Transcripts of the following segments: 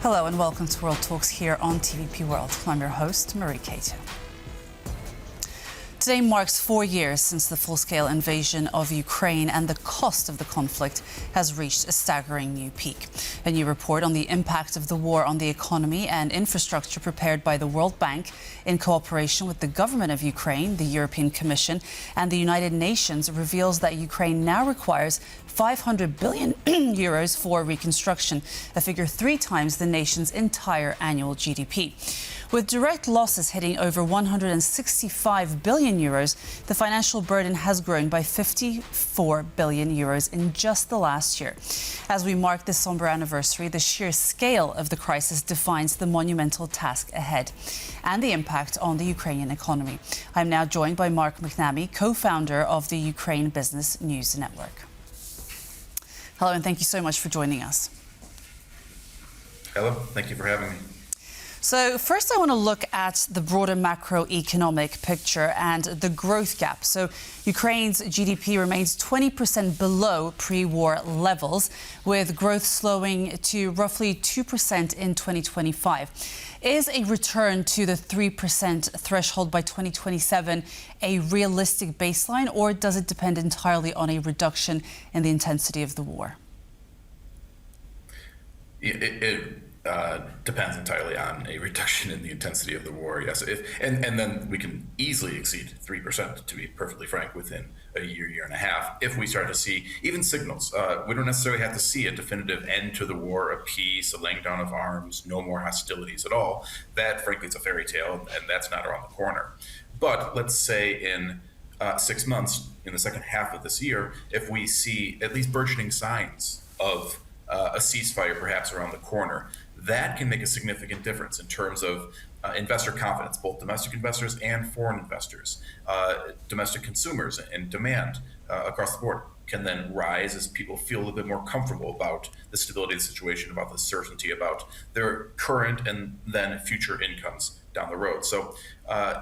Hello and welcome to World Talks here on TVP World. I'm your host, Marie Cato. Today marks 4 years since the full-scale invasion of Ukraine, and the cost of the conflict has reached a staggering new peak. A new report on the impact of the war on the economy and infrastructure prepared by the World Bank in cooperation with the government of Ukraine, the European Commission and the United Nations reveals that Ukraine now requires 500 billion euros for reconstruction, a figure 3 times the nation's entire annual GDP. With direct losses hitting over 165 billion euros, the financial burden has grown by 54 billion euros in just the last year. As we mark this somber anniversary, the sheer scale of the crisis defines the monumental task ahead and the impact on the Ukrainian economy. I'm now joined by McNamee, co-founder of the Ukraine Business News Network. Hello, and thank you so much for joining us. Hello, thank you for having me. So first, I want to look at the broader macroeconomic picture and the growth gap. So Ukraine's GDP remains 20% below pre-war levels, with growth slowing to roughly 2% in 2025. Is a return to the 3% threshold by 2027 a realistic baseline, or does it depend entirely on a reduction in the intensity of the war? It depends entirely on a reduction in the intensity of the war, yes. And then we can easily exceed 3%, to be perfectly frank, within a year and a half, if we start to see even signals. We don't necessarily have to see a definitive end to the war, a peace, a laying down of arms, no more hostilities at all. That, frankly, is a fairy tale, and that's not around the corner. But let's say in 6 months, in the second half of this year, if we see at least burgeoning signs of a ceasefire perhaps around the corner, that can make a significant difference in terms of investor confidence, both domestic investors and foreign investors. Domestic consumers and demand across the board can then rise as people feel a little bit more comfortable about the stability of the situation, about the certainty about their current and then future incomes down the road. So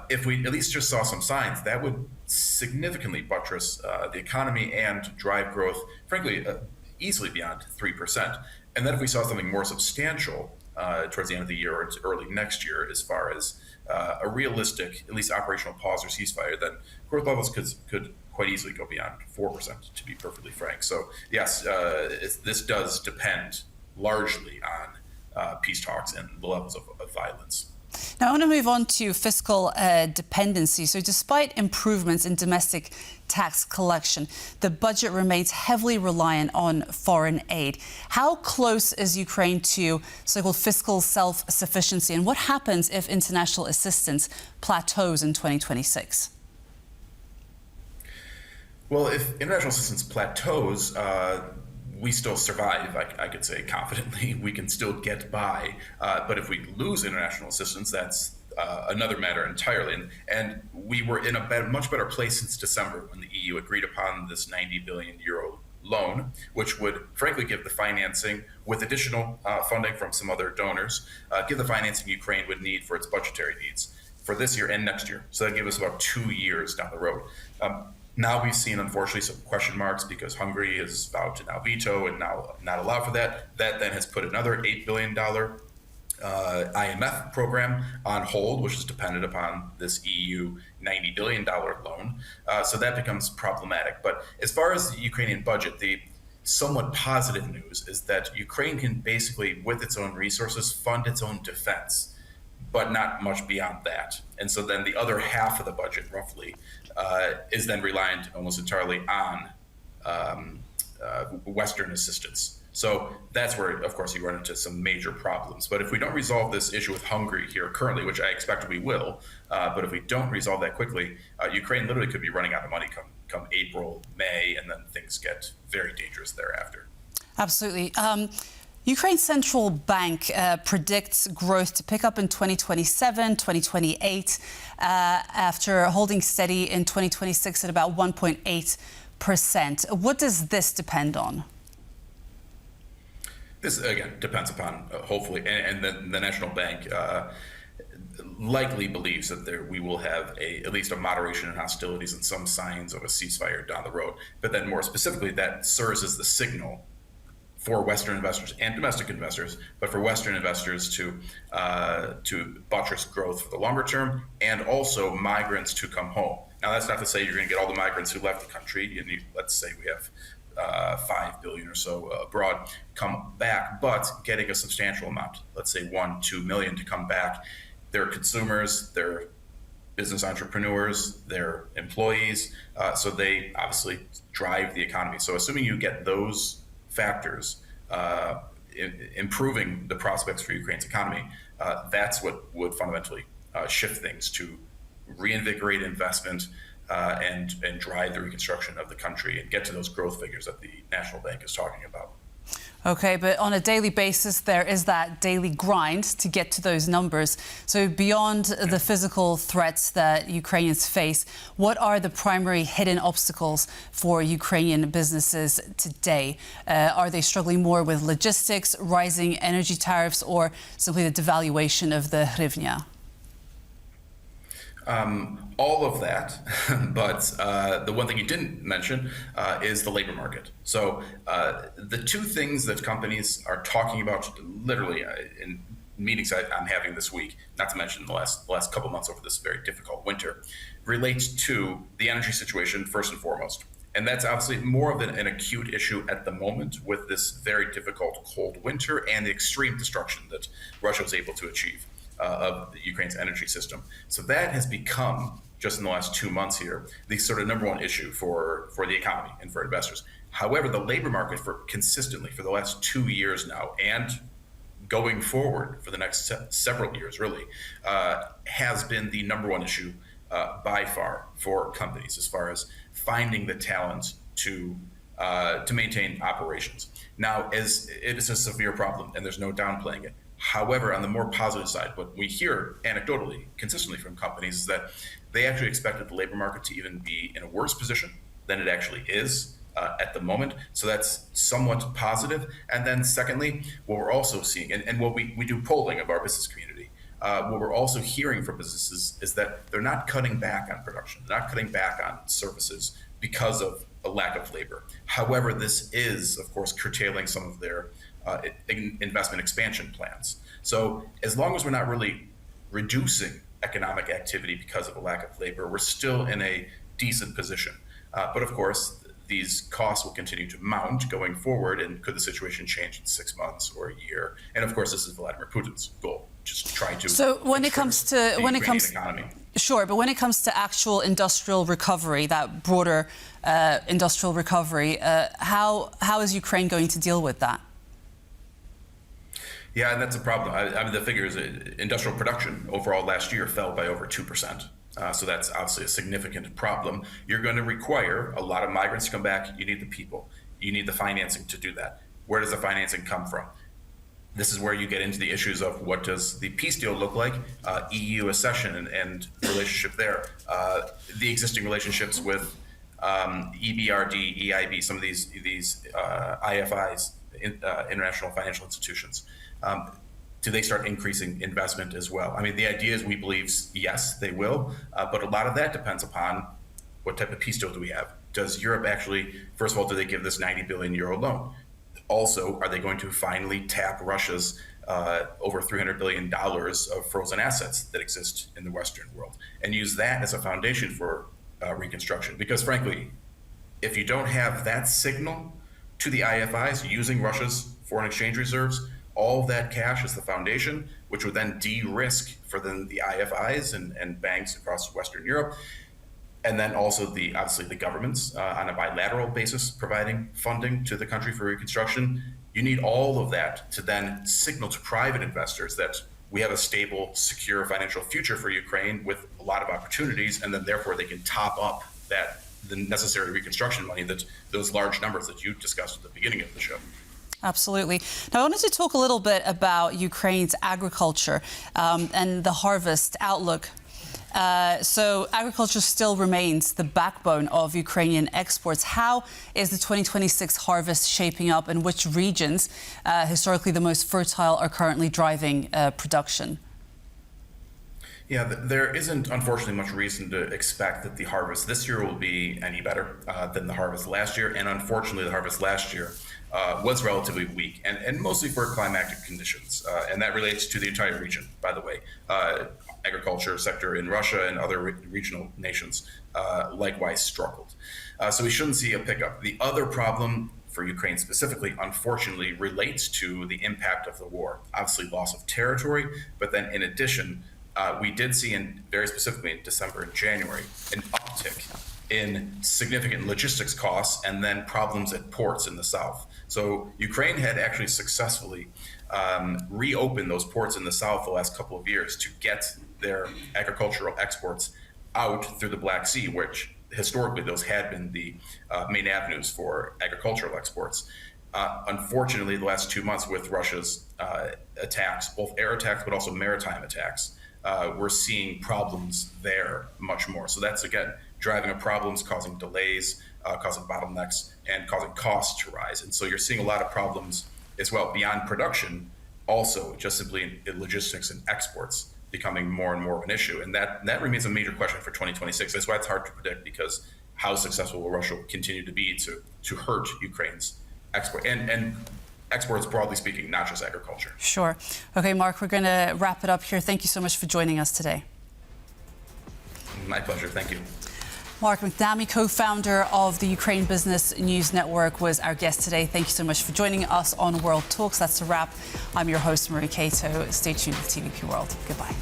if we at least just saw some signs, that would significantly buttress the economy and drive growth, frankly, easily beyond 3%. And then if we saw something more substantial towards the end of the year or into early next year, as far as a realistic, at least operational pause or ceasefire, then growth levels could quite easily go beyond 4%, to be perfectly frank. So yes, this does depend largely on peace talks and the levels of violence. Now, I want to move on to fiscal dependency. So despite improvements in domestic tax collection, the budget remains heavily reliant on foreign aid. How close is Ukraine to so-called fiscal self-sufficiency, and what happens if international assistance plateaus in 2026? Well, if international assistance plateaus, we still survive, I could say confidently. We can still get by. But if we lose international assistance, that's another matter entirely. And we were in a much better place since December, when the EU agreed upon this 90 billion euro loan, which would frankly give the financing, with additional funding from some other donors, give the financing Ukraine would need for its budgetary needs for this year and next year. So that gives us about 2 years down the road. Now we've seen, unfortunately, some question marks because Hungary is vowed to now veto and now not allow for that. That then has put another $8 billion IMF program on hold, which is dependent upon this EU $90 billion loan. So that becomes problematic. But as far as the Ukrainian budget, the somewhat positive news is that Ukraine can basically, with its own resources, fund its own defense, but not much beyond that. And so then the other half of the budget, roughly, is then reliant almost entirely on Western assistance. So that's where, of course, you run into some major problems. But if we don't resolve this issue with Hungary here currently, which I expect we will, but if we don't resolve that quickly, Ukraine literally could be running out of money come April, May, and then things get very dangerous thereafter. Absolutely. Ukraine's central bank predicts growth to pick up in 2027, 2028, after holding steady in 2026 at about 1.8%. What does this depend on? This, again, depends upon, hopefully, and the National Bank likely believes that we will have at least a moderation in hostilities and some signs of a ceasefire down the road. But then more specifically, that serves as the signal for Western investors and domestic investors, but for Western investors to buttress growth for the longer term, and also migrants to come home. Now, that's not to say you're going to get all the migrants who left the country. Let's say we have 5 billion or so abroad come back, but getting a substantial amount, let's say 1-2 million to come back. They're consumers, they're business entrepreneurs, they're employees, so they obviously drive the economy. So assuming you get those factors improving the prospects for Ukraine's economy, that's what would fundamentally shift things to reinvigorate investment and drive the reconstruction of the country and get to those growth figures that the National Bank is talking about. Okay, but on a daily basis, there is that daily grind to get to those numbers. So beyond the physical threats that Ukrainians face, what are the primary hidden obstacles for Ukrainian businesses today? Are they struggling more with logistics, rising energy tariffs, or simply the devaluation of the hryvnia? All of that, but the one thing you didn't mention is the labor market. So the two things that companies are talking about literally in meetings I'm having this week, not to mention the last couple months over this very difficult winter, relates to the energy situation first and foremost. And that's obviously more of an acute issue at the moment with this very difficult cold winter and the extreme destruction that Russia was able to achieve of Ukraine's energy system. So that has become, just in the last 2 months here, the sort of number one issue for the economy and for investors. However, the labor market consistently for the last 2 years now, and going forward for the next several years really, has been the number one issue by far for companies as far as finding the talent to maintain operations. Now, as it is a severe problem, and there's no downplaying it. However, on the more positive side, what we hear anecdotally, consistently from companies, is that they actually expected the labor market to even be in a worse position than it actually is at the moment. So that's somewhat positive. And then secondly, what we're also seeing, and what we do polling of our business community, what we're also hearing from businesses is that they're not cutting back on production, they're not cutting back on services because of a lack of labor. However, this is, of course, curtailing some of their investment expansion plans. So as long as we're not really reducing economic activity because of a lack of labor, we're still in a decent position. But of course, these costs will continue to mount going forward, and could the situation change in 6 months or a year? And of course, this is Vladimir Putin's goal, just try to. So when it comes to economy. Sure, but when it comes to actual industrial recovery, that broader industrial recovery, how is Ukraine going to deal with that? Yeah, and that's a problem. I mean, the figures, industrial production overall last year fell by over 2%. So that's obviously a significant problem. You're going to require a lot of migrants to come back. You need the people. You need the financing to do that. Where does the financing come from? This is where you get into the issues of what does the peace deal look like, EU accession and relationship there, the existing relationships with EBRD, EIB, some of these IFIs, international financial institutions. Do they start increasing investment as well? I mean, the idea is we believe, yes, they will, but a lot of that depends upon what type of peace deal do we have. Does Europe actually, first of all, do they give this 90 billion euro loan? Also, are they going to finally tap Russia's over $300 billion of frozen assets that exist in the Western world and use that as a foundation for reconstruction? Because frankly, if you don't have that signal to the IFIs using Russia's foreign exchange reserves, all of that cash is the foundation, which would then de-risk for then the IFIs and banks across Western Europe. And then also obviously the governments on a bilateral basis providing funding to the country for reconstruction. You need all of that to then signal to private investors that we have a stable, secure financial future for Ukraine with a lot of opportunities, and then therefore they can top up the necessary reconstruction money, that those large numbers that you discussed at the beginning of the show. Absolutely. Now, I wanted to talk a little bit about Ukraine's agriculture and the harvest outlook. So agriculture still remains the backbone of Ukrainian exports. How is the 2026 harvest shaping up, and which regions, historically the most fertile, are currently driving production? Yeah, there isn't, unfortunately, much reason to expect that the harvest this year will be any better than the harvest last year. And unfortunately, the harvest last year was relatively weak, and mostly for climatic conditions. And that relates to the entire region, by the way. Agriculture sector in Russia and other regional nations likewise struggled. So we shouldn't see a pickup. The other problem for Ukraine specifically, unfortunately, relates to the impact of the war. Obviously, loss of territory, but then in addition, we did see, very specifically in December and January, an uptick in significant logistics costs and then problems at ports in the south. So Ukraine had actually successfully reopened those ports in the south the last couple of years to get their agricultural exports out through the Black Sea, which historically those had been the main avenues for agricultural exports. Unfortunately, the last 2 months with Russia's attacks, both air attacks but also maritime attacks, we're seeing problems there much more. So that's, again, driving up problems, causing delays, causing bottlenecks, and causing costs to rise. And so you're seeing a lot of problems as well beyond production, also just simply in logistics and exports becoming more and more of an issue. And that remains a major question for 2026. That's why it's hard to predict, because how successful will Russia continue to be to hurt Ukraine's export and exports, broadly speaking, not just agriculture. Sure. Okay, Mark, we're going to wrap it up here. Thank you so much for joining us today. My pleasure. Thank you. Mark McNamee, co-founder of the Ukraine Business News Network, was our guest today. Thank you so much for joining us on World Talks. That's a wrap. I'm your host, Marie Cato. Stay tuned with TVP World. Goodbye.